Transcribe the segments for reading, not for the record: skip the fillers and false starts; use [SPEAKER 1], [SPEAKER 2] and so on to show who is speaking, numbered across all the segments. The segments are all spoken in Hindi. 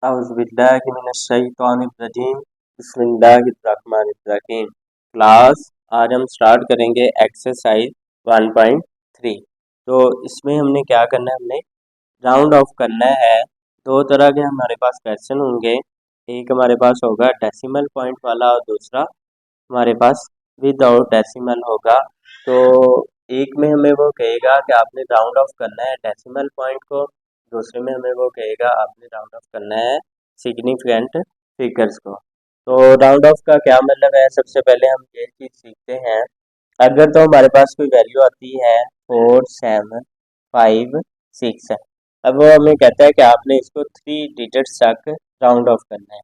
[SPEAKER 1] औज़ुबिल्लाहिमिनश्शैतानिर्रजीम बिस्मिल्लाहिर्रहमानिर्रहीम। क्लास आज हम स्टार्ट करेंगे एक्सरसाइज 1.3। तो इसमें हमने क्या करना है, हमने राउंड ऑफ करना है। दो तरह के हमारे पास क्वेश्चन होंगे, एक हमारे पास होगा डेसिमल पॉइंट वाला और दूसरा हमारे पास विदाउट डेसिमल होगा। तो एक में हमें वो कहेगा कि आपने राउंड ऑफ करना है डेसिमल पॉइंट को, दूसरे में हमें वो कहेगा आपने राउंड ऑफ करना है सिग्निफिकेंट फिगर्स को। तो राउंड ऑफ का क्या मतलब है, सबसे पहले हम ये चीज़ सीखते हैं। अगर तो हमारे पास कोई वैल्यू आती है 4, 7, 5, 6 है, अब वो हमें कहता है कि आपने इसको 3 डिजिट्स तक राउंड ऑफ करना है।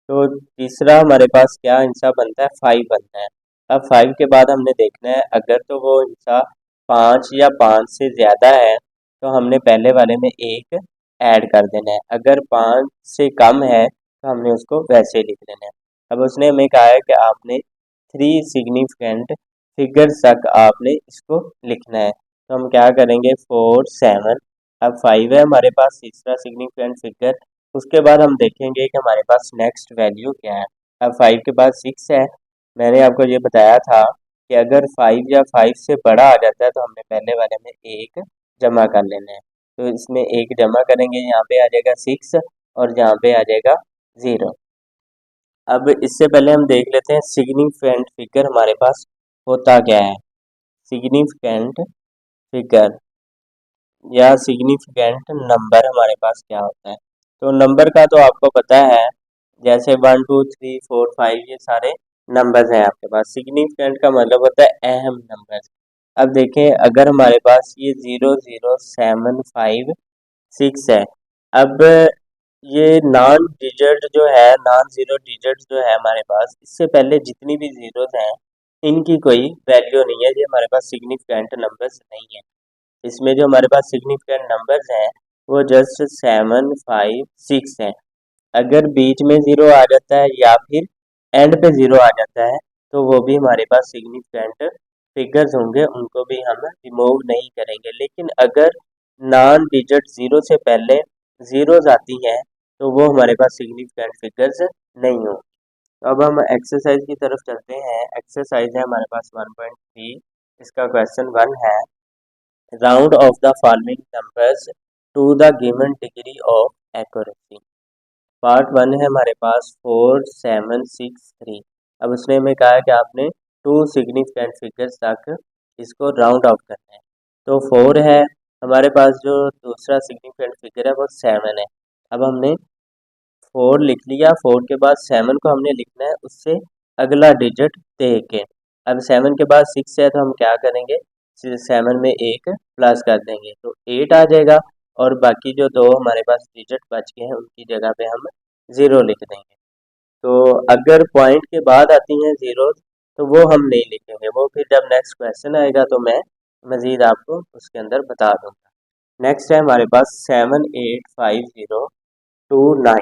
[SPEAKER 1] तो तीसरा हमारे पास क्या हिस्सा बनता है, 5 बनता है। अब 5 के बाद हमने देखना है अगर तो वो हिस्सा 5 या 5 से ज़्यादा है तो हमने पहले वाले में एक ऐड कर देना है, अगर 5 से कम है तो हमने उसको वैसे लिख लेना है। अब उसने हमें कहा है कि आपने 3 सिग्निफिकेंट फिगर्स तक आपने इसको लिखना है। तो हम क्या करेंगे, 4, 7, अब 5 है हमारे पास तीसरा सिग्निफिकेंट फिगर। उसके बाद हम देखेंगे कि हमारे पास नेक्स्ट वैल्यू क्या है। अब 5 के बाद 6 है। मैंने आपको ये बताया था कि अगर 5 या 5 से बड़ा आ जाता है तो हमने पहले वाले में एक जमा कर लेना है। तो इसमें एक जमा करेंगे, यहाँ पे आ जाएगा 6 और यहाँ पे आ जाएगा 0। अब इससे पहले हम देख लेते हैं सिग्निफिकेंट फिगर हमारे पास होता क्या है। सिग्निफिकेंट फिगर या सिग्निफिकेंट नंबर हमारे पास क्या होता है। तो नंबर का तो आपको पता है, जैसे 1, 2, 3, 4, 5 ये सारे नंबर्स हैं आपके पास। सिग्निफिकेंट का मतलब होता है अहम नंबर। अब देखें अगर हमारे पास ये 0, 0, 7, 5, 6 है। अब ये नॉन जीरो डिजिट जो है हमारे पास, इससे पहले जितनी भी जीरोस हैं इनकी कोई वैल्यू नहीं है, ये हमारे पास सिग्निफिकेंट नंबर्स नहीं है। इसमें जो हमारे पास सिग्निफिकेंट नंबर्स हैं वो जस्ट 7, 5, 6 हैं। अगर बीच में ज़ीरो आ जाता है या फिर एंड पे ज़ीरो आ जाता है तो वो भी हमारे पास सिग्निफिकेंट फिगर्स होंगे, उनको भी हम रिमूव नहीं करेंगे। लेकिन अगर नॉन डिजिट ज़ीरो से पहले ज़ीरोज़ आती हैं तो वो हमारे पास सिग्निफिकेंट फिगर्स नहीं होंगे। तो अब हम एक्सरसाइज की तरफ चलते हैं। एक्सरसाइज है हमारे पास 1.3। इसका क्वेश्चन 1 है, round off the following numbers to the given degree of accuracy. Part 1 है हमारे पास 4, 7, 6, 3। अब उसने हमें कहा है कि आपने 2 सिग्निफिकेंट फिगर्स तक इसको राउंड ऑफ करना है। तो 4 है हमारे पास, जो दूसरा सिग्निफिकेंट फिगर है वो 7 है। अब हमने 4 लिख लिया, 4 के बाद 7 को हमने लिखना है उससे अगला डिजिट दे के। अब 7 के बाद 6 है तो हम क्या करेंगे, 7 में एक प्लस कर देंगे तो 8 आ जाएगा, और बाकी जो दो हमारे पास डिजिट बच गए हैं उनकी जगह पे हम 0 लिख देंगे। तो अगर पॉइंट के बाद आती हैं ज़ीरो तो वो हम नहीं लिखेंगे, वो फिर जब नेक्स्ट क्वेश्चन आएगा तो मैं मज़ीद आपको उसके अंदर बता दूंगा। नेक्स्ट है हमारे पास 7, 8, 5, 0, 2, 9।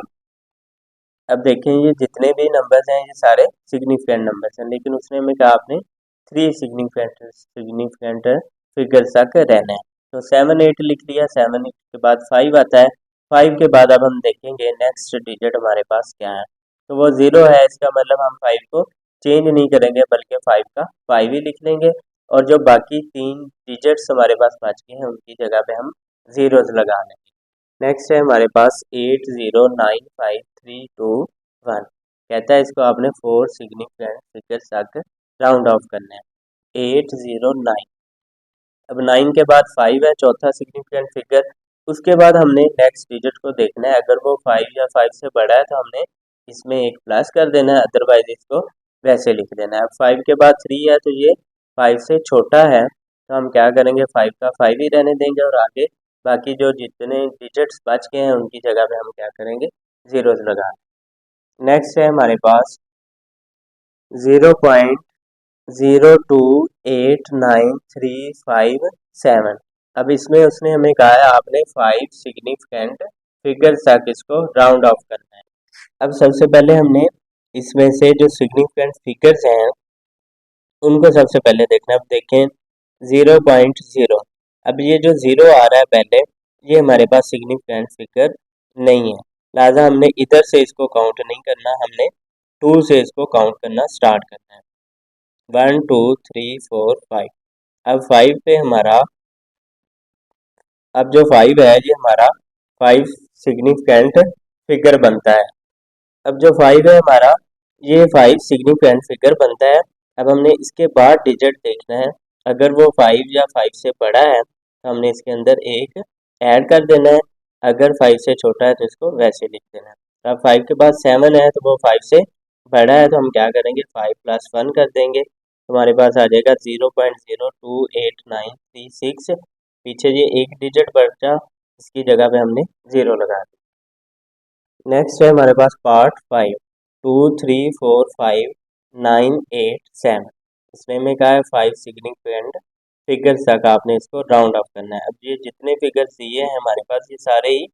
[SPEAKER 1] अब देखें ये जितने भी नंबर्स हैं ये सारे सिग्निफिकेंट नंबर्स हैं, लेकिन उसने हमें कहा आपने 3 सिग्निफिकेंट फिगर्स तक रहना है। तो 7, 8 लिख लिया, 7 के बाद 5 आता है, 5 के बाद अब हम देखेंगे नेक्स्ट डिजिट हमारे पास क्या है। तो वो 0 है, इसका मतलब हम 5 को चेंज नहीं करेंगे बल्कि 5 का 5 ही लिख लेंगे, और जो बाकी 3 डिजिट्स हमारे पास बच गए हैं उनकी जगह पे हम ज़ीरोज़ लगा लेंगे। नेक्स्ट है हमारे पास 8, 0, 9, 5, 3, 2, 1। कहता है इसको आपने 4 सिग्निफिकेंट फिगर्स तक राउंड ऑफ करना है। 8, 0, 9। अब 9 के बाद 5 है चौथा सिग्निफिकेंट फिगर। उसके बाद हमने नेक्स्ट डिजिट को देखना है, अगर वो 5 या 5 से बड़ा है तो हमने इसमें एक प्लस कर देना है, अदरवाइज इसको वैसे लिख देना है। अब 5 के बाद 3 है तो ये 5 से छोटा है तो हम क्या करेंगे, 5 का 5 ही रहने देंगे, और आगे बाकी जो जितने डिजिट्स बच गए हैं उनकी जगह पे हम क्या करेंगे, ज़ीरोज़ लगा। नेक्स्ट है हमारे पास 0.0289357। अब इसमें उसने हमें कहा है आपने 5 सिग्निफिकेंट फिगर्स तक इसको राउंड ऑफ करना है। अब सबसे पहले हमने इसमें से जो सिग्निफिकेंट फिगर्स हैं उनको सबसे पहले देखना है। अब देखें 0.0, अब ये जो 0 आ रहा है पहले, ये हमारे पास सिग्निफिकेंट फिगर नहीं है। लिहाजा हमने इधर से इसको काउंट नहीं करना, हमने 2 से इसको काउंट करना स्टार्ट करना है। 1 2 3 4 5। अब 5 पे हमारा, अब जो 5 है ये हमारा 5 सिग्निफिकेंट फिगर बनता है। अब जो 5 है हमारा, ये 5 सिग्निफिकेंट फिगर बनता है। अब हमने इसके बाद डिजिट देखना है। अगर वो 5 या 5 से बड़ा है तो हमने इसके अंदर एक ऐड कर देना है। अगर 5 से छोटा है तो इसको वैसे लिख देना है। अब 5 के बाद 7 है तो वो 5 से बड़ा है, तो हम क्या करेंगे, 5 + 1 कर देंगे। हमारे पास आ जाएगा 0.0289336। पीछे ये एक डिजिट बचा, इसकी जगह पे हमने 0 लगा दिया। नेक्स्ट है हमारे पास पार्ट 5। 2 3 4 5 9 8 7। इसमें हमें कहा है 5 सिग्निफिकेंट फिगर्स तक आपने इसको राउंड ऑफ करना है। अब ये जितने फिगर्स दिए हैं हमारे पास, ये सारे ही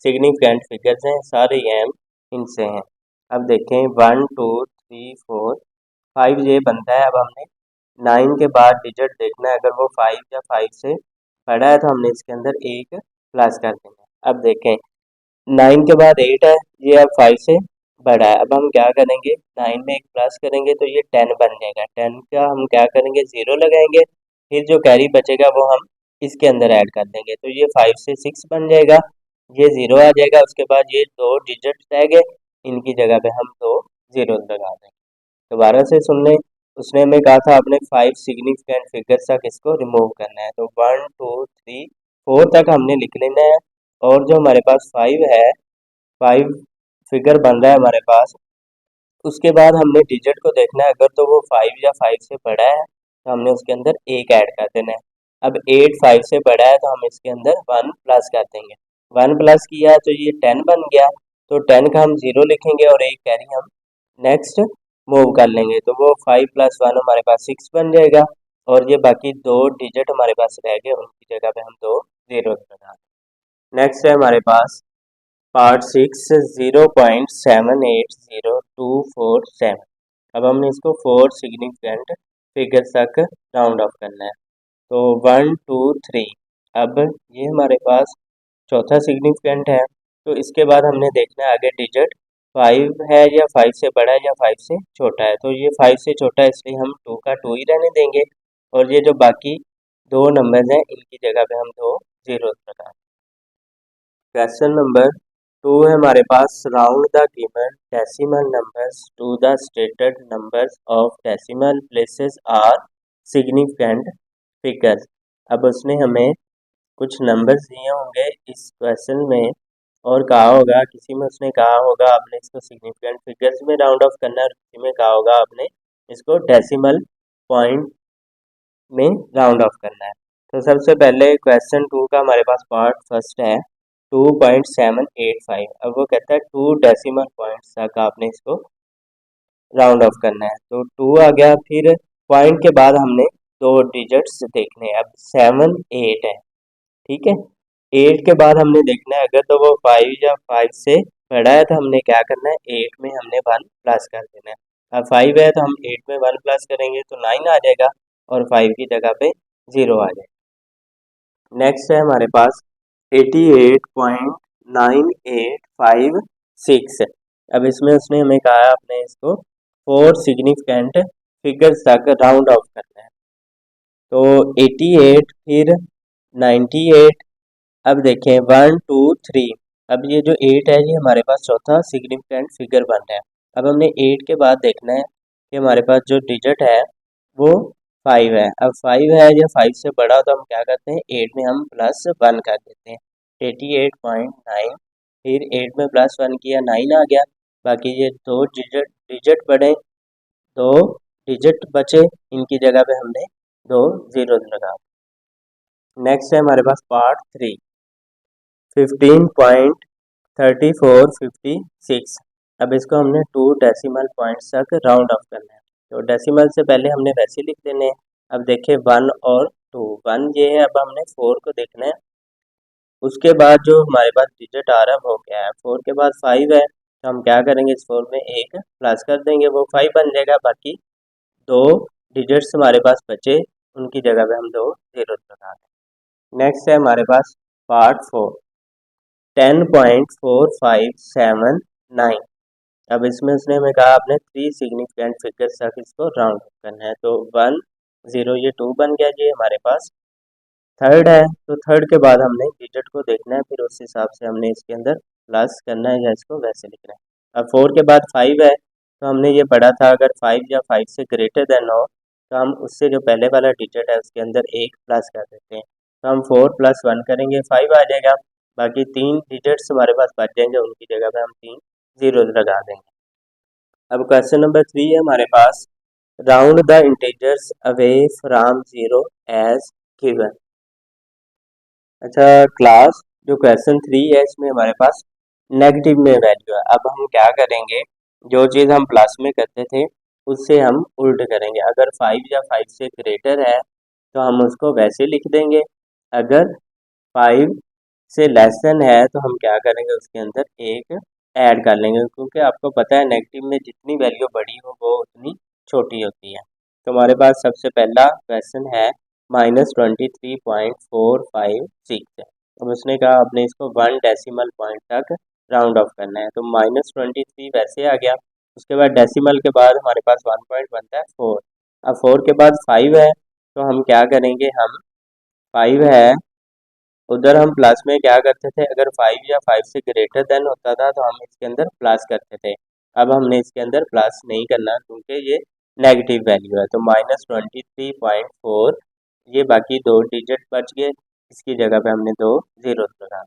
[SPEAKER 1] सिग्निफिकेंट फिगर्स हैं, सारे ही हम इनसे हैं। अब देखें 1 2 3 4 5 ये बनता है। अब हमने 9 के बाद डिजिट देखना है। अगर वो 5 या 5 से बड़ा है तो हमने इसके अंदर एक प्लस कर देना है। अब देखें 9 के बाद 8 है, ये अब 5 से बड़ा है। अब हम क्या करेंगे, 9 में एक प्लस करेंगे तो ये 10 बन जाएगा। 10 का हम क्या करेंगे, 0 लगाएंगे, फिर जो कैरी बचेगा वो हम इसके अंदर ऐड कर देंगे, तो ये 5 से 6 बन जाएगा, ये 0 आ जाएगा। उसके बाद ये दो डिजिट रह गए, इनकी जगह पे हम दो 0 लगा देंगे। दोबारा से सुन लें, उसने हमें कहा था आपने 5 सिग्निफिकेंट फिगर्स तक इसको रिमूव करना है, तो 1 2 3 4 तक हमने लिख लेना है। और जो हमारे पास 5 है, 5 फिगर बन रहा है हमारे पास, उसके बाद हमने डिजिट को देखना है। अगर तो वो 5 या 5 से बड़ा है तो हमने उसके अंदर एक ऐड कर देना है। अब 8 5 से बड़ा है तो हम इसके अंदर 1 प्लस कर देंगे। 1 प्लस किया तो ये 10 बन गया, तो 10 का हम 0 लिखेंगे और एक कैरी हम नेक्स्ट मूव कर लेंगे, तो वो 5 + 1 हमारे पास 6 बन जाएगा। और ये बाकी दो डिजिट हमारे पास रह गए, उनकी जगह पे हम दो 0 लगा दें। नेक्स्ट है हमारे पास पार्ट 6 0.780247। अब हमने इसको 4 सिग्निफिकेंट फिगर्स तक राउंड ऑफ करना है, तो 1 2 3। अब ये हमारे पास चौथा सिग्निफिकेंट है, तो इसके बाद हमने देखना है आगे डिजिट 5 है या 5 से बड़ा है या 5 से छोटा है। तो ये 5 से छोटा है, इसलिए हम 2 का 2 ही रहने देंगे, और ये जो बाकी दो नंबर्स हैं इनकी जगह पे हम दो 0 लगा दें। क्वेश्चन नंबर 2 है हमारे पास, round the given decimal numbers to the stated numbers of decimal places or significant figures. अब उसने हमें कुछ नंबर्स दिए होंगे इस क्वेश्चन में, और कहा होगा, किसी में उसने कहा होगा आपने इसको सिग्निफिकेंट फिगर्स में राउंड ऑफ करना है, और किसी में कहा होगा आपने इसको डेसिमल पॉइंट में राउंड ऑफ करना है। तो सबसे पहले क्वेश्चन 2 का हमारे पास पार्ट फर्स्ट है 2.785। अब वो कहता है 2 डेसिमल पॉइंट्स तक आपने इसको राउंड ऑफ करना है, तो 2 आ गया। फिर पॉइंट के बाद हमने दो डिजिट्स देखने हैं। अब 7 8 है, ठीक है। 8 के बाद हमने देखना है, अगर तो वो 5 या 5 से बड़ा है तो हमने क्या करना है, 8 में हमने 1 प्लस कर देना है। अब 5 है तो हम 8 में 1 प्लस करेंगे तो 9 आ जाएगा, और 5 की जगह पे 0 आ जाएगा। नेक्स्ट है हमारे पास 88.9856। अब इसमें उसने हमें कहा आपने इसको 4 सिग्निफिकेंट फिगर्स तक राउंड ऑफ करना है, तो 88 फिर 98। अब देखें 1 2 3। अब ये जो 8 है ये हमारे पास चौथा सिग्निफिकेंट फिगर बन रहा है। अब हमने 8 के बाद देखना है कि हमारे पास जो डिजिट है वो 5 है। अब 5 है या 5 से बड़ा, तो हम क्या करते हैं, 8 में हम +1 कर देते हैं, 88.9। फिर 8 में +1 किया, 9 आ गया। बाकी ये दो डिजिट डिजिट बढ़े, दो डिजिट बचे, इनकी जगह पे हमने दो 0 लगा। नेक्स्ट है हमारे पास पार्ट 3 15.3456। अब इसको हमने 2 डेसिमल पॉइंट्स तक राउंड ऑफ करना है, तो डेसिमल से पहले हमने वैसे लिख देने हैं। अब देखिए 1 और 2, 1 ये है। अब हमने 4 को देखना है, उसके बाद जो हमारे पास डिजिट आ रहा है वो क्या है, 4 के बाद 5 है, तो हम क्या करेंगे, इस 4 में एक प्लस कर देंगे, वो 5 बन जाएगा। बाकी दो डिजिट्स हमारे पास बचे, उनकी जगह पे हम दो 0 लगा दें। नेक्स्ट है हमारे पास पार्ट 4 10.4579। अब इसमें उसने हमें कहा आपने 3 सिग्निफिकेंट फिगर्स तक इसको राउंड करना है, तो 1 0 ये 2 बन गया, ये हमारे पास थर्ड है, तो थर्ड के बाद हमने डिजिट को देखना है, फिर उस हिसाब से हमने इसके अंदर प्लस करना है या इसको वैसे लिखना है। अब 4 के बाद 5 है, तो हमने ये पढ़ा था अगर 5 या 5 से ग्रेटर देन हो तो हम उससे जो पहले वाला डिजिट है उसके अंदर एक प्लस कर देते हैं, तो हम 4 + 1 करेंगे 5 आ जाएगा, बाकी 3 डिजिट्स हमारे पास बच जाएंगे, उनकी जगह पे हम 3 जीरो लगा देंगे। अब क्वेश्चन नंबर 3 है हमारे पास, round the integers away from 0 as given. अच्छा क्लास, जो क्वेश्चन 3 है इसमें हमारे पास नेगेटिव में वैल्यू है। अब हम क्या करेंगे, जो चीज़ हम प्लस में करते थे उससे हम उल्ट करेंगे। अगर 5 या 5 से ग्रेटर है तो हम उसको वैसे लिख देंगे, अगर 5 से लेस देन है तो हम क्या करेंगे, उसके अंदर एक ऐड कर लेंगे, क्योंकि आपको पता है नेगेटिव में जितनी वैल्यू बड़ी हो वो उतनी छोटी होती है। तो हमारे पास सबसे पहला क्वेश्चन है -23.456 है। अब उसने कहा आपने इसको 1 डेसिमल पॉइंट तक राउंड ऑफ करना है, तो -23 वैसे आ गया, उसके बाद डेसिमल के बाद हमारे पास 1 पॉइंट बनता है 4। अब 4 के बाद 5 है, तो हम क्या करेंगे, हम 5 है उधर हम प्लस में क्या करते थे, अगर 5 या 5 से ग्रेटर देन होता था तो हम इसके अंदर प्लस करते थे। अब हमने इसके अंदर प्लस नहीं करना क्योंकि ये नेगेटिव वैल्यू है, तो -23.4 ये बाकी 2 डिजिट बच गए, इसकी जगह पे हमने 2 जीरो लगा।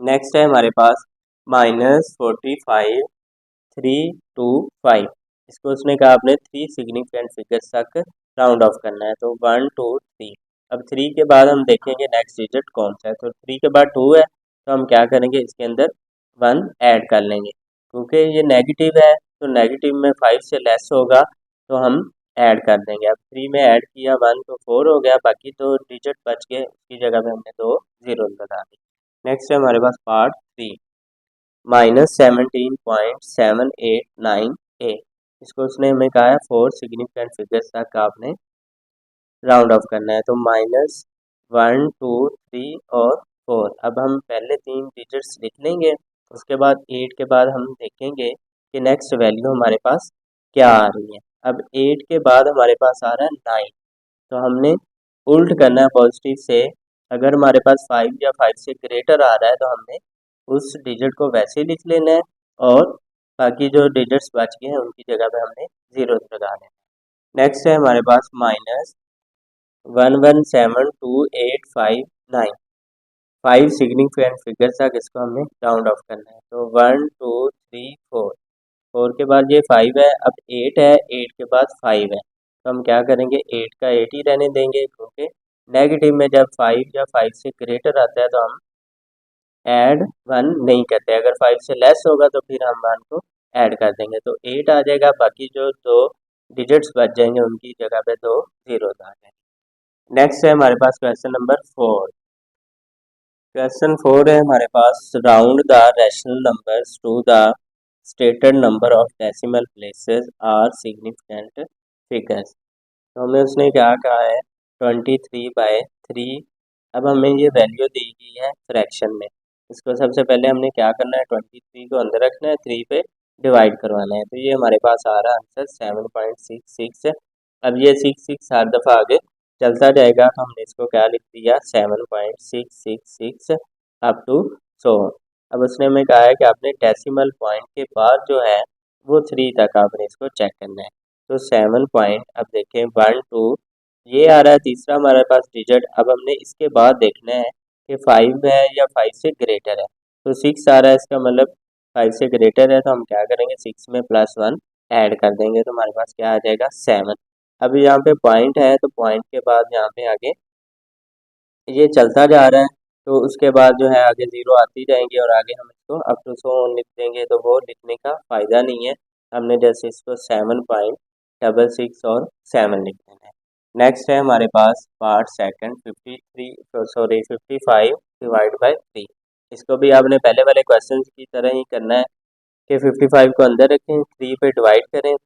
[SPEAKER 1] नेक्स्ट है हमारे पास -45.325। इसको उसने कहा आपने 3 सिग्निफिकेंट फिगर्स तक राउंड ऑफ करना है, तो 1 2 3। अब 3 के बाद हम देखेंगे नेक्स्ट डिजिट कौन सा है, तो 3 के बाद 2 है, तो हम क्या करेंगे, इसके अंदर 1 ऐड कर लेंगे, क्योंकि ये नेगेटिव है तो नेगेटिव में 5 से लेस होगा तो हम ऐड कर देंगे। अब 3 में ऐड किया 1 तो 4 हो गया, बाकी 2 डिजिट बच गए, उसकी जगह पे हमने 2 जीरो लगा दी। नेक्स्ट है हमारे पास पार्ट 3, -17.789 ए। इसको उसने हमें कहा है 4 सिग्निफिकेंट फिगर्स तक आपने राउंड ऑफ करना है, तो -1 2 3 और 4। अब हम पहले 3 डिजिट्स लिख लेंगे, उसके बाद 8 के बाद हम देखेंगे कि नेक्स्ट वैल्यू हमारे पास क्या आ रही है। अब 8 के बाद हमारे पास आ रहा है 9, तो हमने उल्ट करना है पॉजिटिव से, अगर हमारे पास 5 या 5 से ग्रेटर आ रहा है तो हमने उस डिजिट को वैसे ही लिख लेना है, और बाकी जो डिजिट्स बच गए हैं उनकी जगह पे हमने जीरो लगा देना है। नेक्स्ट है हमारे पास -117285 5 सिग्निफिकेंट फिगर्स तक इसको हमने राउंड ऑफ करना है, तो 1 2 3 4। 4 के बाद ये 5 है, अब 8 है, 8 के बाद 5 है, तो हम क्या करेंगे, 8 का 8 ही रहने देंगे, क्योंकि नेगेटिव में जब 5 या 5 से ग्रेटर आता है तो हम ऐड 1 नहीं करते, अगर 5 से लेस होगा तो फिर हम 1 को ऐड कर देंगे, तो 8 आ जाएगा, बाकी जो 2 डिजिट्स बच जाएंगे उनकी जगह पे 2 जीरो आ जाएंगे। नेक्स्ट है हमारे पास क्वेश्चन नंबर 4। क्वेश्चन 4 है हमारे पास, round the rational numbers to the stated number of decimal places or significant figures. तो हमें उसने क्या कहा है, 23/3। अब हमें ये वैल्यू दी गई है फ्रैक्शन में, इसको सबसे पहले हमने क्या करना है, 23 को अंदर रखना है, 3 पे डिवाइड करवाना है, तो ये हमारे पास आ रहा है आंसर 7.66। अब ये 6 हर दफ़ा आगे चलता जाएगा, तो हमने इसको क्या लिख दिया, 7.666 अप टू 100। अब उसने हमें कहा है कि आपने डेसिमल पॉइंट के बाद जो है वो 3 तक आपने इसको चेक करना है, तो 7 पॉइंट, अब देखें 1 2 ये आ रहा है तीसरा हमारे पास डिजिट। अब हमने इसके बाद देखना है कि 5 है या 5 से ग्रेटर है, तो 6 आ रहा है, इसका मतलब 5 से ग्रेटर है, तो हम क्या करेंगे, 6 में +1 ऐड कर देंगे, तो हमारे पास क्या आ जाएगा, 7। अभी यहाँ पे पॉइंट है, तो पॉइंट के बाद यहाँ पे आगे ये चलता जा रहा है, तो उसके बाद जो है आगे जीरो आती जाएंगी और आगे हम इसको अप टू 100 लिख देंगे, तो वो लिखने का फ़ायदा नहीं है, हमने जैसे इसको 7.66 और 7 लिख देना है। नेक्स्ट है हमारे पास पार्ट सेकंड 55 डिवाइड बाय 3। इसको भी आपने पहले वाले क्वेश्चन की तरह ही करना है कि 55 को अंदर रखें, 3 पे डिवाइड करें,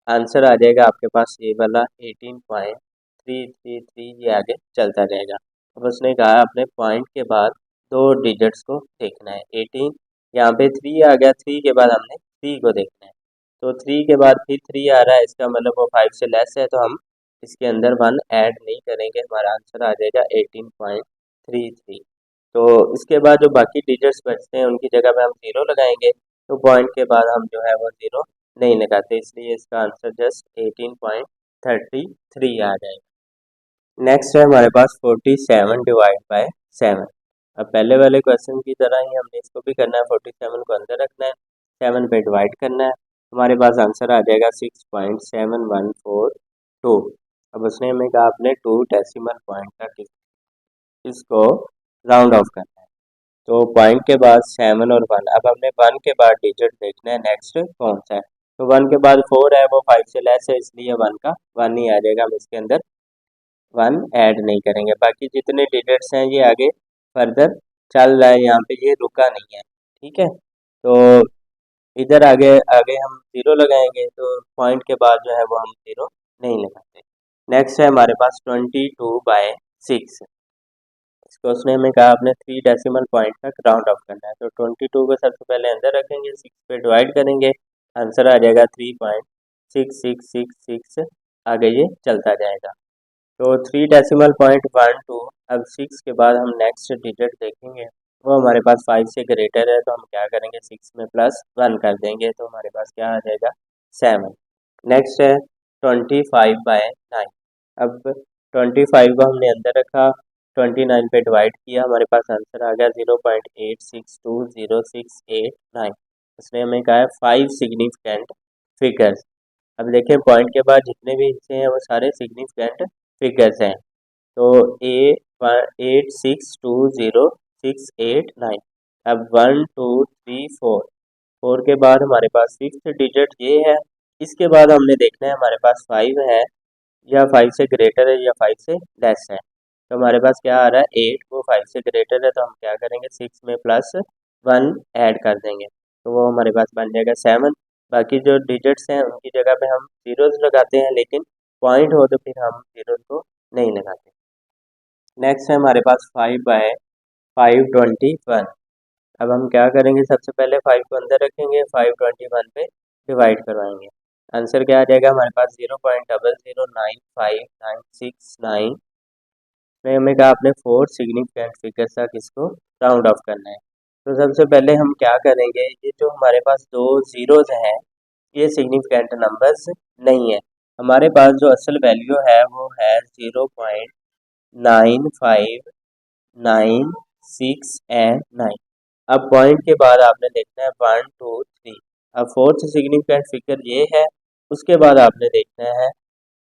[SPEAKER 1] आंसर आ जाएगा आपके पास ये वाला 18.333, ये आगे चलता जाएगा। अब उसने कहा अपने पॉइंट के बाद दो डिजिट्स को देखना है। 18 यहाँ पे 3 आ गया, 3 के बाद हमने 3 को देखना है। तो 3 के बाद फिर 3 आ रहा है, इसका मतलब वो 5 से लेस है, तो हम इसके अंदर 1 ऐड नहीं करेंगे, हमारा आंसर आ जाएगा 18.33। तो इसके बाद जो बाकी डिजिट्स बचते हैं उनकी जगह पे हम 0 लगाएंगे, तो पॉइंट के बाद हम जो है वो 0 नहीं लगाते, इसलिए इसका आंसर जस्ट 18.33 आ जाएगा। नेक्स्ट है हमारे पास 47 डिवाइड बाय 7। अब पहले वाले क्वेश्चन की तरह ही हमने इसको भी करना है, 47 को अंदर रखना है, 7 पे डिवाइड करना है, हमारे पास आंसर आ जाएगा 6.7142। अब उसने हमें कहा आपने 2 डेसिमल पॉइंट तक इसको राउंड ऑफ करना है। तो पॉइंट के बाद 7 और 1, अब हमने 1 के बाद डिजिट देखना है नेक्स्ट कौन सा है। तो 1 के बाद 4 है, वो 5 से लेस है, इसलिए 1 का 1 ही आ जाएगा, हम इसके अंदर 1 ऐड नहीं करेंगे। बाकी जितने डिजिट्स हैं ये आगे फर्दर चल रहा है, यहाँ पे ये रुका नहीं है, ठीक है। तो इधर आगे आगे हम 0 लगाएंगे, तो पॉइंट के बाद जो है वो हम 0 नहीं लगाते। नेक्स्ट है हमारे पास 22/6। इसको उसने हमें कहा आपने 3 डेसिमल पॉइंट तक राउंड ऑफ करना है। तो 22 को सबसे पहले अंदर रखेंगे, 6 पे डिवाइड करेंगे, आंसर आ जाएगा 3.6666, आगे ये चलता जाएगा। तो 3 डेसिमल पॉइंट 1 2। अब 6 के बाद हम नेक्स्ट डिजिट देखेंगे, वो हमारे पास 5 से ग्रेटर है, तो हम क्या करेंगे 6 में प्लस 1 कर देंगे, तो हमारे पास क्या आ जाएगा 7। नेक्स्ट है 25/9। अब 25 को हमने अंदर रखा, 29 पे डिवाइड किया, हमारे पास आंसर आ गया 0.862068 उसने हमें कहा है 5 सिग्निफिकेंट फिगर्स। अब देखें पॉइंट के बाद जितने भी हिस्से हैं वो सारे सिग्निफिकेंट फिगर्स हैं। तो 862068 अब 1 2 3 4, 4 के बाद हमारे पास 5th डिजिट ये है। इसके बाद हमने देखना है हमारे पास 5 है या 5 से ग्रेटर है या 5 से लेस है। तो हमारे पास क्या आ रहा है 8, वो 5 से ग्रेटर है, तो हम क्या करेंगे 6 में प्लस 1 ऐड कर देंगे, तो वो हमारे पास बन जाएगा 7। बाकी जो डिजिट्स हैं उनकी जगह पे हम जीरोस लगाते हैं, लेकिन पॉइंट हो तो फिर हम जीरोस को नहीं लगाते। नेक्स्ट है हमारे पास 5/521। अब हम क्या करेंगे, सबसे पहले 5 को अंदर रखेंगे, 521 पे डिवाइड करवाएंगे, आंसर क्या आ जाएगा हमारे पास 0.00955969 में हमें कहा आपने 4 सिग्निफिकेंट फिगर्स तक इसको राउंड ऑफ करना है। तो सबसे पहले हम क्या करेंगे, ये जो हमारे पास दो जीरोज हैं ये सिग्निफिकेंट नंबर्स नहीं है, हमारे पास जो असल वैल्यू है वो है 0.9596 एंड 9। अब पॉइंट के बाद आपने देखना है 1 2 3। अब फोर्थ सिग्निफिकेंट फिगर ये है, उसके बाद आपने देखना है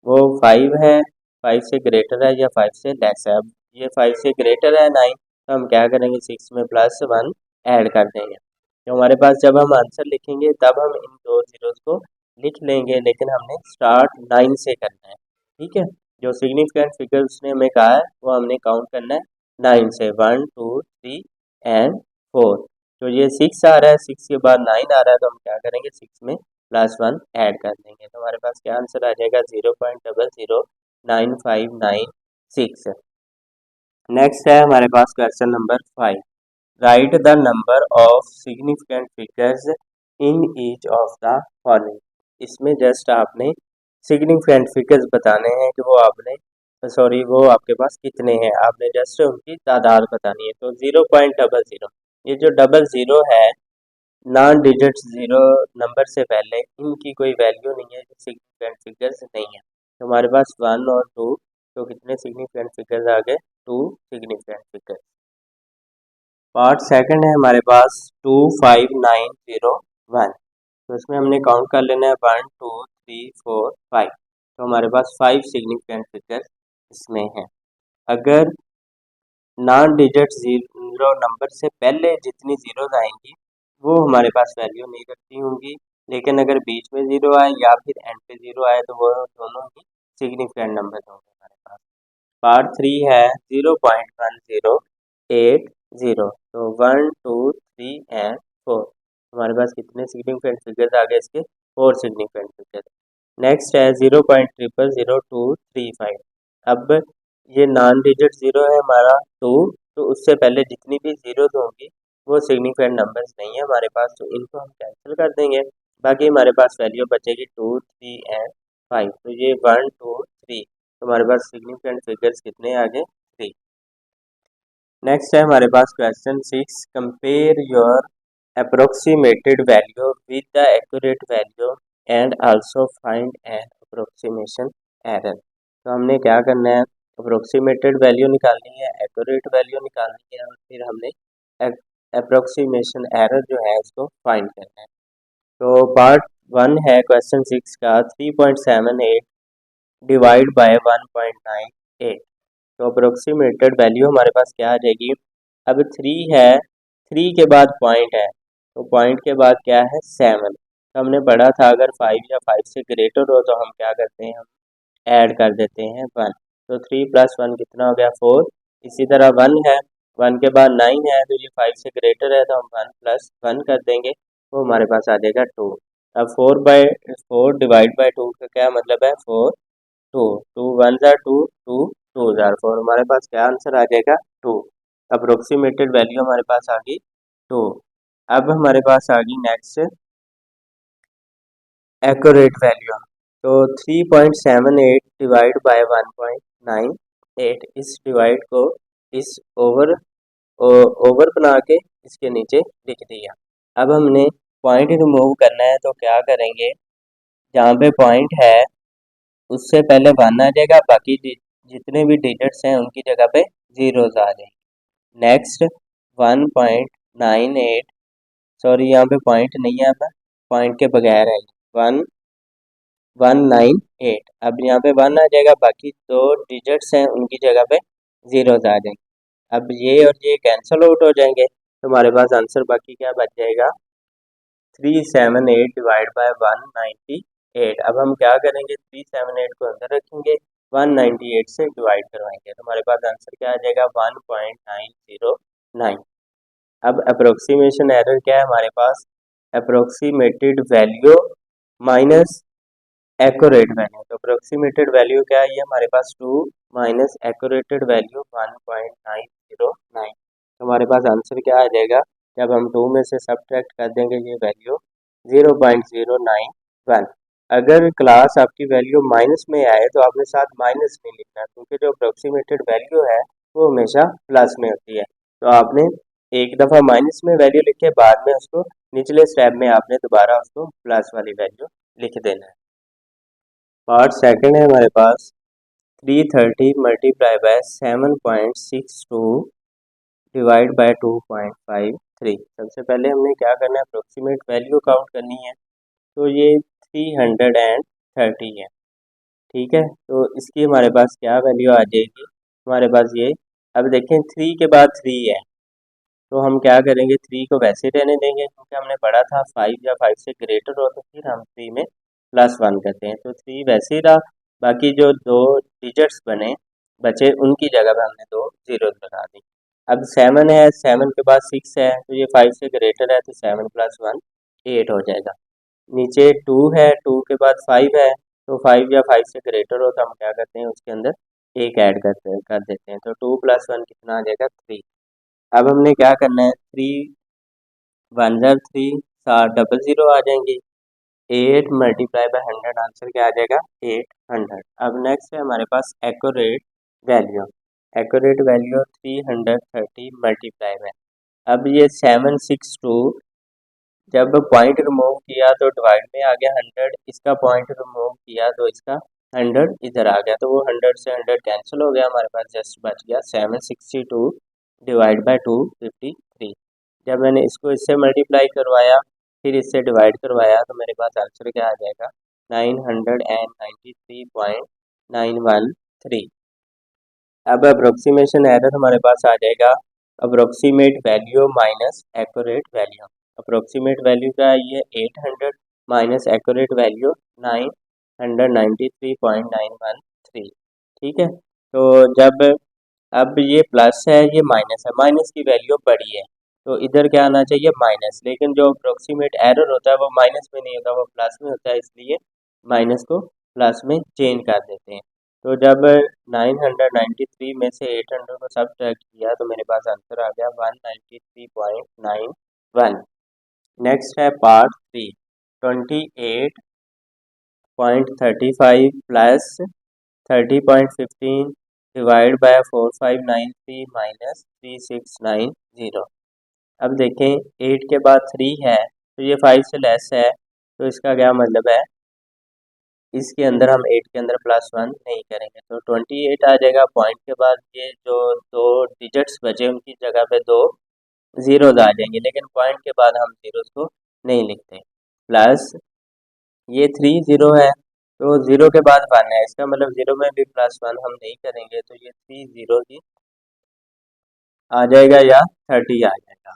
[SPEAKER 1] वो 5 है, 5 से ग्रेटर है या 5 से लेस है। अब ये 5 से ग्रेटर है 9, तो हम क्या करेंगे 6 में प्लस 1 ऐड कर देंगे। तो हमारे पास जब हम आंसर लिखेंगे तब हम इन दो जीरोस को लिख लेंगे, लेकिन हमने स्टार्ट 9 से करना है, ठीक है। जो सिग्निफिकेंट फिगर उसने हमें कहा है वो हमने काउंट करना है 9 से, 1 2 3 एंड 4। तो ये 6 आ रहा है, 6 के बाद 9 आ रहा है, तो हम क्या करेंगे 6 में प्लस 1 ऐड कर देंगे, तो हमारे पास क्या आंसर आ जाएगा 0.009596। नेक्स्ट है हमारे पास question number 5। Write the number of significant figures in each of the following. इसमें जस्ट आपने सिग्निफिकेंट फिगर्स बताने हैं कि वो आपके पास कितने हैं, आपने जस्ट उनकी तादाद बतानी है। तो 0.00, ये जो 00 है, नॉन डिजिट्स 0 नंबर से पहले इनकी कोई वैल्यू नहीं है, सिग्निफिकेंट फिगर्स नहीं है। तो हमारे पास 1 और 2, तो कितने सिग्निफिकेंट फिगर्स आ गए, 2 सिग्निफिकेंट फिगर्स। पार्ट सेकंड है हमारे पास 25901। तो इसमें हमने काउंट कर लेना है 1 2 3 4 5। तो हमारे पास 5 सिग्निफिकेंट फिगर्स इसमें हैं। अगर नॉन डिजिट 0 नंबर से पहले जितनी जीरोज आएंगी वो हमारे पास वैल्यू नहीं रखती होंगी, लेकिन अगर बीच में 0 आए या फिर एंड पे 0 आए तो वो दोनों ही सिग्निफिकेंट नंबर होंगे हमारे पास। पार्ट 3 है 0.1080। तो 1 2 3 एंड 4, हमारे पास कितने सिग्निफिकेंट फिगर्स आ गए इसके, 4 सिग्निफिकेंट फिगर्स। नेक्स्ट है 0.000235। अब ये नॉन डिजिट 0 है हमारा 2, तो उससे पहले जितनी भी जीरोस होंगी वो सिग्निफिकेंट नंबर्स नहीं है हमारे पास, तो इनको हम कैंसिल कर देंगे। बाकी हमारे पास वैल्यू बचेगी 2, 3 एंड 5। तो ये 1, 2, 3, तो हमारे पास सिग्निफिकेंट फिगर्स कितने आ गए? 3। नेक्स्ट है हमारे पास question 6, compare your approximated value with the accurate value and also find an approximation error. तो हमने क्या करना है, अप्रोक्सीमेटेड वैल्यू निकालनी है, एक्यूरेट वैल्यू निकालनी है और फिर हमने अप्रोक्सीमेशन एरर जो है उसको फाइंड करना है। तो पार्ट 1 है क्वेश्चन 6 का 3.78 डिवाइड बाय 1.98। तो अप्रोक्सीमेटेड वैल्यू हमारे पास क्या आ जाएगी? अब 3 है, 3 के बाद पॉइंट है, तो पॉइंट के बाद क्या है? 7। तो हमने पढ़ा था अगर 5 या 5 से ग्रेटर हो तो हम क्या करते हैं, हम ऐड कर देते हैं 1। तो 3 + 1 कितना हो गया? 4। इसी तरह 1 है, 1 के बाद 9 है, तो ये 5 से ग्रेटर है तो हम 1 + 1 कर देंगे, तो हमारे पास आ जाएगा 2। अब 4/4 डिवाइड बाई 2 का क्या मतलब है? 4, 2, 2 1 जार 2, 2 2 जार 4, हमारे पास क्या आंसर आ जाएगा? 2। अप्रोक्सीमेटेड वैल्यू हमारे पास आ गई 2। अब हमारे पास आ गई नेक्स्ट एक्यूरेट वैल्यू। तो 3.78 डिवाइड बाय 1.98, इस डिवाइड को इस ओवर बना के इसके नीचे लिख दिया। अब हमने पॉइंट रिमूव करना है, तो क्या करेंगे, जहाँ पे पॉइंट है उससे पहले 1 आ जाएगा, बाकी जितने भी डिजिट्स हैं उनकी जगह पे जीरोस आ जाएंगे। नेक्स्ट 1.98, सॉरी यहाँ पे पॉइंट नहीं है, अब पॉइंट के बगैर है 198। अब यहाँ पे 1 आ जाएगा, बाकी दो डिजिट्स हैं उनकी जगह पे जीरोस आ जाएंगे। अब ये और ये कैंसिल आउट हो जाएंगे, तो हमारे पास आंसर बाकी क्या बच जाएगा? 378 डिवाइड बाय 198। अब हम क्या करेंगे, 378 को अंदर रखेंगे, 198 से डिवाइड करवाएंगे, तो हमारे पास आंसर क्या आ जाएगा? 1.909। अब अप्रोक्सीमेशन एरर क्या है हमारे पास? Approximated value minus accurate value. तो अप्रोक्सीमेटेड वैल्यू क्या है? ये हमारे पास 2 माइनस एक्यूरेटेड वैल्यू 1.909। तो हमारे पास आंसर क्या आ जाएगा? जब हम 2 में से सब्ट्रैक्ट कर देंगे ये वैल्यू 0.091। अगर क्लास आपकी वैल्यू माइनस में आए तो आपने साथ माइनस नहीं लिखना, क्योंकि जो अप्रोक्सीमेटेड वैल्यू है वो हमेशा प्लस में होती है। तो आपने एक दफ़ा माइनस में वैल्यू लिखे, बाद में उसको निचले स्टेप में आपने दोबारा उसको प्लस वाली वैल्यू लिख देना है। पार्ट सेकंड है हमारे पास 330 मल्टीप्लाई बाय 7.62 डिवाइड बाय 2.53। सबसे पहले हमने क्या करना है, अप्रोक्सीमेट वैल्यू काउंट करनी है। तो ये 330 है, ठीक है। तो इसकी हमारे पास क्या वैल्यू आ जाएगी? हमारे पास ये, अब देखें 3 के बाद 3 है, तो हम क्या करेंगे, 3 को वैसे रहने देंगे, क्योंकि हमने पढ़ा था 5 या 5 से ग्रेटर हो तो फिर हम 3 में +1 करते हैं। तो 3 वैसे ही रहा, बाकी जो दो डिजिट्स बचे उनकी जगह पे हमने 2 जीरोस लगा दी। अब 7 है, 7 के बाद 6 है, तो ये 5 से ग्रेटर है, तो 7 + 1 8 हो जाएगा। नीचे 2 है, 2 के बाद 5 है, तो 5 या 5 से ग्रेटर हो तो हम क्या करते हैं, उसके अंदर एक ऐड कर देते हैं, तो 2 + 1 कितना आ जाएगा? 3। अब हमने क्या करना है, 3 1 जार 3, 700 आ जाएंगे, 8 मल्टीप्लाई बाय 100, आंसर क्या आ जाएगा? 800। अब नेक्स्ट है हमारे पास accurate value. Accurate value 330 multiply by, अब ये 762, जब पॉइंट रिमूव किया तो डिवाइड में आ गया 100, इसका पॉइंट रिमूव किया तो इसका 100 इधर आ गया, तो वो 100 से 100 कैंसिल हो गया, हमारे पास जस्ट बच गया 762 डिवाइड बाय 253। जब मैंने इसको इससे मल्टीप्लाई करवाया फिर इससे डिवाइड करवाया तो मेरे पास आंसर क्या आ जाएगा? 993.913। अब अप्रोक्सीमेशन एरर हमारे पास आ जाएगा approximate value minus accurate value. Approximate value क्या है? ये 800 माइनस एक्यूरेट वैल्यू 993.913, ठीक है। तो जब अब ये प्लस है, ये माइनस है, माइनस की वैल्यू बड़ी है, तो इधर क्या आना चाहिए? माइनस। लेकिन जो अप्रोक्सीमेट एरर होता है वो माइनस में नहीं होता, वो प्लस में होता है, इसलिए माइनस को प्लस में चेंज कर देते हैं। तो जब 993 में से 800 को सब्ट्रैक्ट किया तो मेरे पास आंसर आ गया 193.91। नेक्स्ट है part 3, 28.35 plus 30.15 divide by 4593 minus 3690। अब देखें 8 के बाद 3 है तो ये 5 से लेस है, तो इसका क्या मतलब है, इसके अंदर हम 8 के अंदर +1 नहीं करेंगे तो 28 आ जाएगा। पॉइंट के बाद ये जो दो डिजिट्स बचे उनकी जगह पे 2 जीरोज आ जाएंगे, लेकिन पॉइंट के बाद हम जीरोज को नहीं लिखते। प्लस ये 3 0 है तो 0 के बाद 1 है, इसका मतलब 0 में भी +1 हम नहीं करेंगे, तो ये 3 0 ही आ जाएगा या 30 आ जाएगा।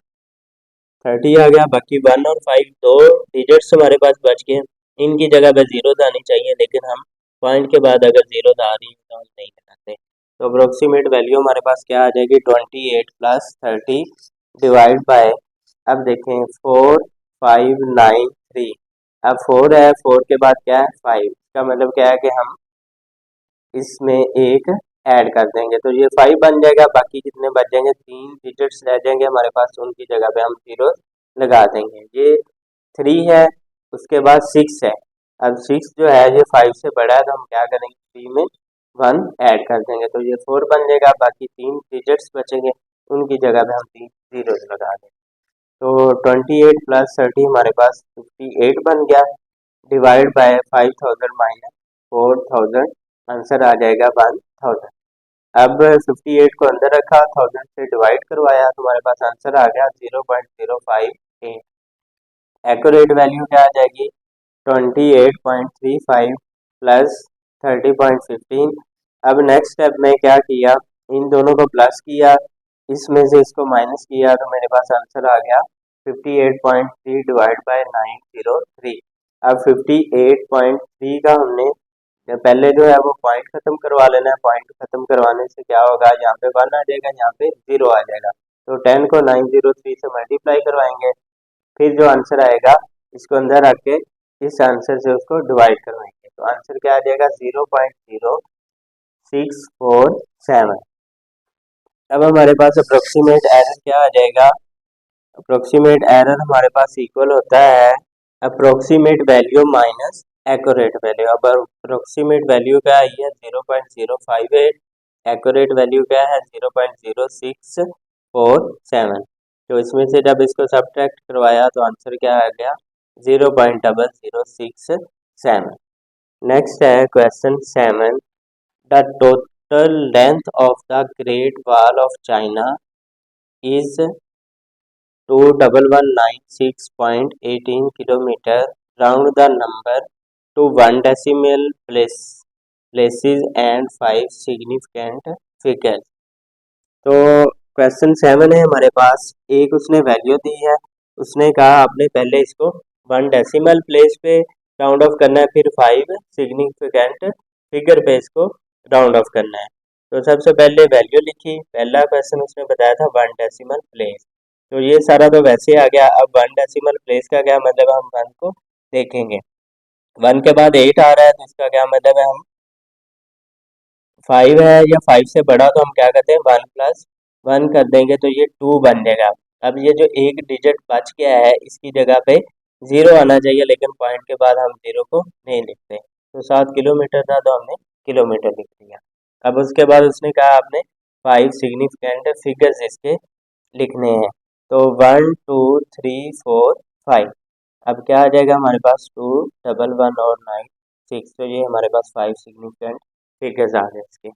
[SPEAKER 1] 30 आ गया। बाकी 1 और 5 दो डिजिट्स हमारे पास बच गए, इनकी जगह पे जीरोज आनी चाहिए, लेकिन हम पॉइंट के बाद अगर जीरोज आ रही है तो हम नहीं लगाते। तो अप्रोक्सीमेट वैल्यू हमारे पास क्या आ जाएगी, 28 + 30 डिवाइड बाय, अब देखें 4593। अब 4 है, 4 के बाद क्या है 5, इसका मतलब क्या है कि हम इसमें एक ऐड कर देंगे तो ये 5 बन जाएगा। बाकी कितने बच जाएंगे, 3 डिजिट्स रह जाएंगे हमारे पास, उनकी जगह पे हम जीरो लगा देंगे। ये 3 है, उसके बाद 6 है। अब 6 जो है ये 5 से बड़ा है तो हम क्या करेंगे, 3 में 1 ऐड कर देंगे तो ये 4 बन जाएगा। बाकी 3 डिजिट्स बचेंगे, उनकी जगह पे हम 3 जीरो लगा देंगे। तो 28 + 30 हमारे पास 58 बन गया, डिवाइड बाय 5000 माइनस 4000, आंसर आ जाएगा 1000। अब 58 को अंदर रखा, 1000 से डिवाइड करवाया तो हमारे पास आंसर आ गया 0.058। एक्यूरेट वैल्यू क्या आ जाएगी, 28.35 प्लस 30.15। अब नेक्स्ट स्टेप में क्या किया, इन दोनों को प्लस किया, इसमें से इसको माइनस किया तो मेरे पास आंसर आ गया 58.3 डिवाइड बाय 903। अब 58.3 का हमने पहले जो है वो पॉइंट खत्म करवा लेना है। पॉइंट खत्म करवाने से क्या होगा, यहाँ पे 1 आ जाएगा, यहाँ पे 0 आ जाएगा। तो 10 को 903 से मल्टीप्लाई करवाएंगे, फिर जो आंसर आएगा इसको अंदर रख के इस आंसर से उसको डिवाइड करवाएंगे तो आंसर क्या आ जाएगा 0.0647। अब हमारे पास अप्रोक्सीमेट एरर क्या आ जाएगा, अप्रोक्सीमेट एरर हमारे पास इक्वल होता है approximate value minus accurate value. अब अप्रोक्सीमेट वैल्यू क्या आई है 0.058, एक्यूरेट वैल्यू क्या है 0.0647। तो इसमें से जब इसको सब्ट्रैक्ट करवाया तो आंसर क्या आ गया 0.0067। नेक्स्ट है question 7, the total length of the great wall of China is 21196.18 kilometer. Round the number to 1 decimal places and 5 significant figures. तो क्वेश्चन 7 है हमारे पास, एक उसने वैल्यू दी है, उसने कहा आपने पहले इसको 1 डेसिमल प्लेस पे राउंड ऑफ करना है, फिर 5 सिग्निफिकेंट फिगर पे इसको राउंड ऑफ करना है। तो सबसे पहले वैल्यू लिखी, पहला क्वेश्चन उसने बताया था 1 डेसिमल प्लेस, तो ये सारा तो वैसे आ गया। अब 1 डेसिमल प्लेस का क्या मतलब है, हम 1 को देखेंगे, 1 के बाद 8 आ रहा है तो इसका क्या मतलब है, हम 5 है या 5 से बड़ा तो हम क्या करते हैं 1 + 1 कर देंगे तो ये 2 बन जाएगा। अब ये जो एक डिजिट बच गया है इसकी जगह पे 0 आना चाहिए, लेकिन पॉइंट के बाद हम 0 को नहीं लिखते। तो 7 किलोमीटर था तो हमने किलोमीटर लिख दिया। अब उसके बाद उसने कहा आपने 5 सिग्निफिकेंट फिगर्स इसके लिखने हैं, तो 1 2 3 4 5। अब क्या आ जाएगा हमारे पास 2 1 1 और 9 6, तो ये हमारे पास 5 सिग्निफिकेंट फिगर्स आ गए इसके।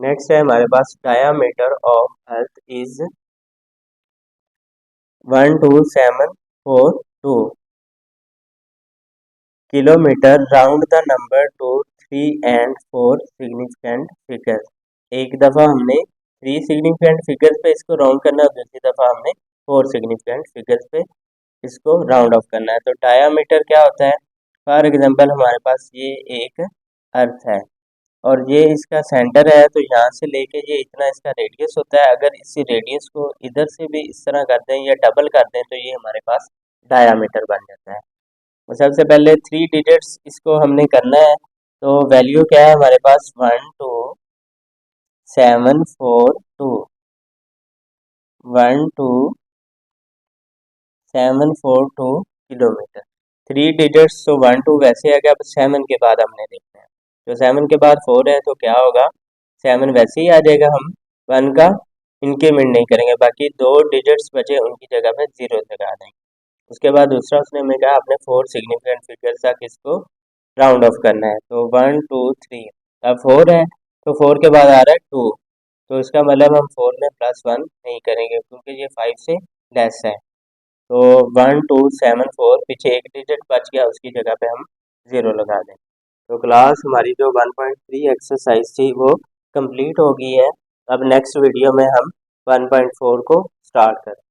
[SPEAKER 1] नेक्स्ट है हमारे पास diameter of earth is 12742 kilometre. Round the number to 3 and 4 significant figures. एक दफ़ा हमने 3 सिग्निफिकेंट फिगर्स पे इसको राउंड करना है, दूसरी दफ़ा हमने 4 सिग्निफिकेंट फिगर्स पे इसको राउंड ऑफ करना है। तो डायामीटर क्या होता है, फॉर एग्जांपल हमारे पास ये एक अर्थ है और ये इसका सेंटर है, तो यहाँ से लेके ये इतना इसका रेडियस होता है। अगर इसी रेडियस को इधर से भी इस तरह कर दें या डबल कर दें तो ये हमारे पास डायामीटर बन जाता है। तो सबसे पहले 3 डिजिट्स इसको हमने करना है, तो वैल्यू क्या है हमारे पास 12742 12742 किलोमीटर। 3 डिजिट्स तो 1 2 वैसे आ गया, अब 7 के बाद हमने देखना है। तो 7 के बाद 4 है तो क्या होगा, 7 वैसे ही आ जाएगा, हम 1 का इंक्रीमेंट नहीं करेंगे, बाकी 2 डिजिट्स बचे उनकी जगह पे 0 लगा देंगे। उसके बाद दूसरा उसने हमें कहा आपने 4 सिग्निफिकेंट फिगर्स तक इसको राउंड ऑफ करना है। तो 1 2 3, अब 4 है तो 4 के बाद आ रहा है 2, तो इसका मतलब हम 4 में +1 नहीं करेंगे क्योंकि ये 5 से लेस है। तो 1274 पीछे एक डिजिट बच गया, उसकी जगह पे हम 0 लगा दें। तो क्लास हमारी जो 1.3 एक्सरसाइज थी वो कंप्लीट हो गई है। अब नेक्स्ट वीडियो में हम 1.4 को स्टार्ट करें।